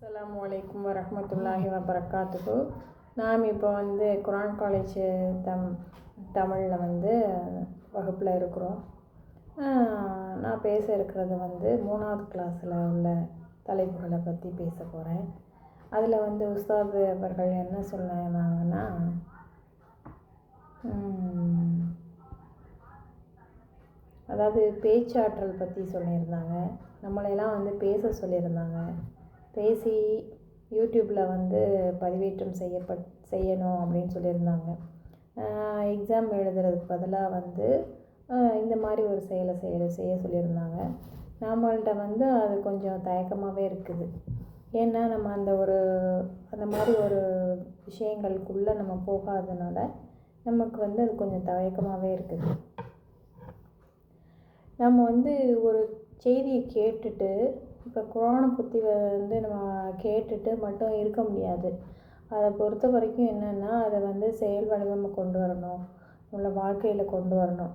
அஸ்ஸலாமு அலைக்கும் வரஹ்மத்துல்லாஹி வபரகாத்துஹு. நாம் இப்போ குரான் காலேஜ் தமிழில் வகுப்பில் இருக்கிறோம். நான் பேச இருக்கிறது 3வது கிளாஸில் உள்ள தலைப்புகளை பற்றி பேச போகிறேன். அதில் உஸ்தாது அவர்கள் என்ன சொன்னாங்கன்னா, அதாவது பேச்சாற்றல் பற்றி சொல்லியிருந்தாங்க. நம்மளையெல்லாம் பேச சொல்லியிருந்தாங்க. பேசி யூடியூப்பில் பதிவேற்றம் செய்யணும் அப்படின்னு சொல்லியிருந்தாங்க. எக்ஸாம் எழுதுறதுக்கு பதிலாக இந்த மாதிரி ஒரு செயலை செய்ய சொல்லியிருந்தாங்க. நம்மள்கிட்ட அது கொஞ்சம் தயக்கமாகவே இருக்குது. ஏன்னா நம்ம அந்த மாதிரி ஒரு விஷயங்களுக்குள்ளே நம்ம போகாதனால நமக்கு அது கொஞ்சம் தயக்கமாகவே இருக்குது. நம்ம ஒரு செய்தியை கேட்டுட்டு, இப்போ குரானை பற்றி நம்ம கேட்டுட்டு மட்டும் இருக்க முடியாது. அதை பொறுத்த வரைக்கும் என்னென்னா, அதை செயல் வடிவமாக கொண்டு வரணும், நம்மளை வாழ்க்கையில் கொண்டு வரணும்.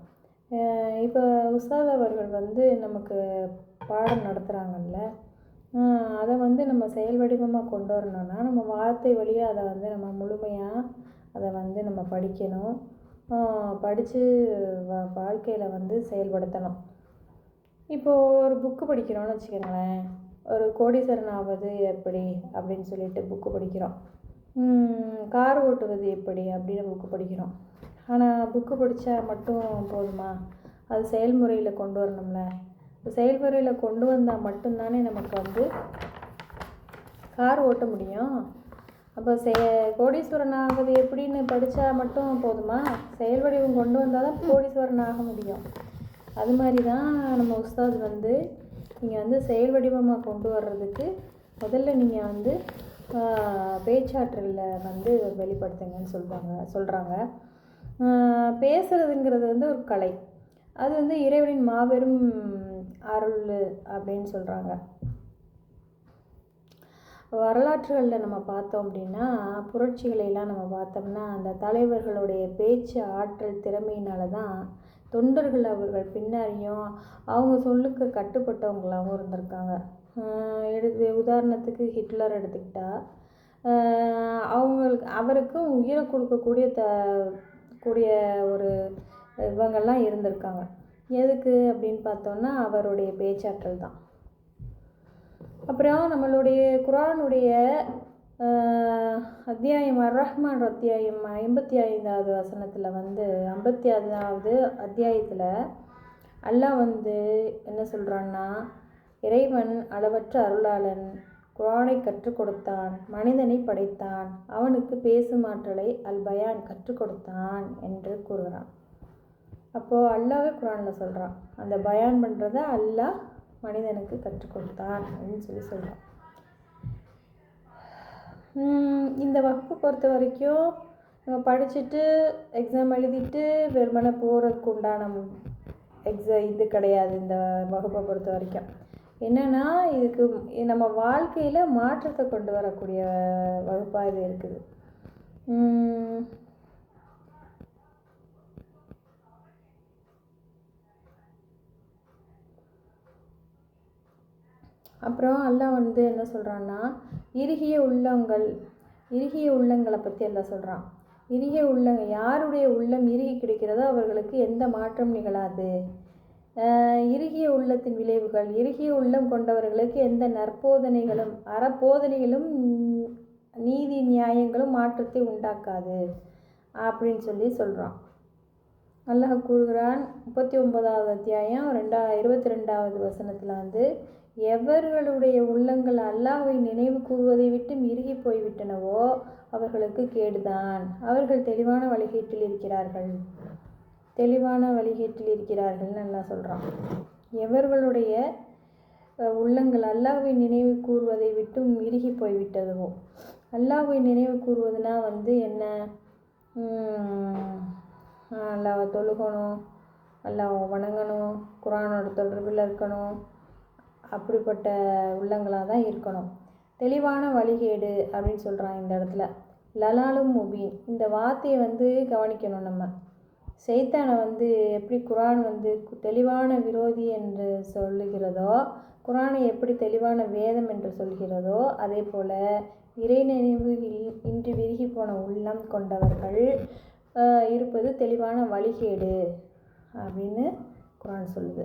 இப்போ உஸ்தாத் அவர்கள் நமக்கு பாடம் நடத்துகிறாங்கல்ல, அதை நம்ம செயல் வடிவமாக கொண்டு வரணும்னா நம்ம வார்த்தை வழியாக அதை நம்ம முழுமையாக அதை நம்ம படிக்கணும். படித்து வாழ்க்கையில் செயல்படுத்தணும். இப்போது ஒரு புக்கு படிக்கிறோன்னு வச்சுக்கோங்களேன். ஒரு கோடீஸ்வரன் ஆவது எப்படி அப்படின்னு சொல்லிட்டு புக்கு படிக்கிறோம். கார் ஓட்டுவது எப்படி அப்படின்னு புக்கு படிக்கிறோம். ஆனால் புக்கு படித்தா மட்டும் போதுமா? அது செயல்முறையில் கொண்டு வரணும்ல. செயல்முறையில் கொண்டு வந்தால் மட்டும்தானே நமக்கு கார் ஓட்ட முடியும். அப்போ கோடீஸ்வரன் ஆகுது எப்படின்னு படித்தா மட்டும் போதுமா? செயல் வடிவம் கொண்டு வந்தால் தான் கோடீஸ்வரன் ஆக முடியும். அது மாதிரி தான் நம்ம உஸ்தாத் நீங்கள் செயல் வடிவமாக கொண்டு வர்றதுக்கு முதல்ல நீங்கள் பேச்சாற்றலில் வெளிப்படுத்துங்கன்னு சொல்கிறாங்க. பேசுகிறதுங்கிறது ஒரு கலை. அது இறைவனின் மாபெரும் அருள் அப்படின்னு சொல்கிறாங்க. வரலாற்றுகளில் நம்ம பார்த்தோம் அப்படின்னா, புரட்சிகளையெல்லாம் நம்ம பார்த்தோம்னா, அந்த தலைவர்களுடைய பேச்சு ஆற்றல் திறமையினால தான் தொண்டர்கள் அவர்கள் பின்னாடியும் அவங்க சொல்லுக்கு கட்டுப்பட்டவங்களாகவும் இருந்திருக்காங்க. உதாரணத்துக்கு ஹிட்லர் எடுத்துக்கிட்டால், அவருக்கும் உயிரை கொடுக்கக்கூடிய கூடிய ஒரு இவங்கெல்லாம் இருந்திருக்காங்க. எதுக்கு அப்படின்னு பார்த்தோன்னா, அவருடைய பேச்சாற்றல் தான். அப்புறம் நம்மளுடைய குரானுடைய அத்தியாயம் அர்-ரஹ்மான் அத்தியாயம் 55வது வசனத்தில் 55வது அத்தியாயத்தில் அல்லாஹ் என்ன சொல்கிறான்னா, இறைவன் அளவற்ற அருளாளன், குரானை கற்றுக் கொடுத்தான், மனிதனை படைத்தான், அவனுக்கு பேசும் ஆற்றலை பயான் கற்றுக் கொடுத்தான் என்று கூறுகிறான். அப்போது அல்லாஹ்வே குரானில் சொல்கிறான், அந்த பயான் பண்ணுறத அல்லாஹ் மனிதனுக்கு கற்றுக் கொடுத்தான் அப்படின்னு சொல்கிறான். இந்த வகுப்பு பொறுத்த வரைக்கும் நம்ம படிச்சுட்டு எக்ஸாம் எழுதிட்டு வெறுமனே போகிறதுக்கு உண்டான இது கிடையாது. இந்த வகுப்பை பொறுத்த வரைக்கும் என்னென்னா, இதுக்கு நம்ம வாழ்க்கையில் மாற்றத்தை கொண்டு வரக்கூடிய வகுப்பாக இது இருக்குது. அப்புறம் அல்லாஹ் என்ன சொல்கிறான்னா, இறுகிய உள்ளங்களை பற்றி எல்லாம் சொல்கிறான். யாருடைய உள்ளம் இறுகி கிடைக்கிறதோ அவர்களுக்கு எந்த மாற்றம் நிகழாது. இறுகிய உள்ளத்தின் விளைவுகள், இறுகிய உள்ளம் கொண்டவர்களுக்கு எந்த நற்போதனைகளும் அறப்போதனைகளும் நீதி நியாயங்களும் மாற்றத்தை உண்டாக்காது அப்படின்னு சொல்கிறான். அல்லாஹ் கூறுகிறான் 39வது அத்தியாயம் 22வது வசனத்தில் எவர்களுடைய உள்ளங்கள் அல்லாஹ்வை நினைவு கூறுவதை விட்டு இறுகி போய்விட்டனவோ அவர்களுக்கு கேடுதான். அவர்கள் தெளிவான வழிகேட்டில் இருக்கிறார்கள் நல்லா சொல்கிறான். எவர்களுடைய உள்ளங்கள் அல்லாஹ்வை நினைவு கூறுவதை விட்டும் இறுகி போய்விட்டதோ, அல்லாஹ்வை நினைவு கூறுவதுனா என்ன? அல்லாஹ்வை தொழுகணும், அல்லாஹ்வை வணங்கணும், குரானோட தொடர்பில் இருக்கணும், அப்படிப்பட்ட உள்ளங்களாக தான் இருக்கணும். தெளிவான வழிகேடு அப்படின்னு சொல்கிறான் இந்த இடத்துல. லலாலும் முபீன், இந்த வார்த்தையை கவனிக்கணும். நம்ம சைத்தானை வந்து எப்படி குரான் வந்து தெளிவான விரோதி என்று சொல்லுகிறதோ, குரானை எப்படி தெளிவான வேதம் என்று சொல்கிறதோ, அதே போல் இறை நினைவு இன்றி விருகி போன உள்ளம் கொண்டவர்கள் இருப்பது தெளிவான வழிகேடு அப்படின்னு குரான் சொல்லுது.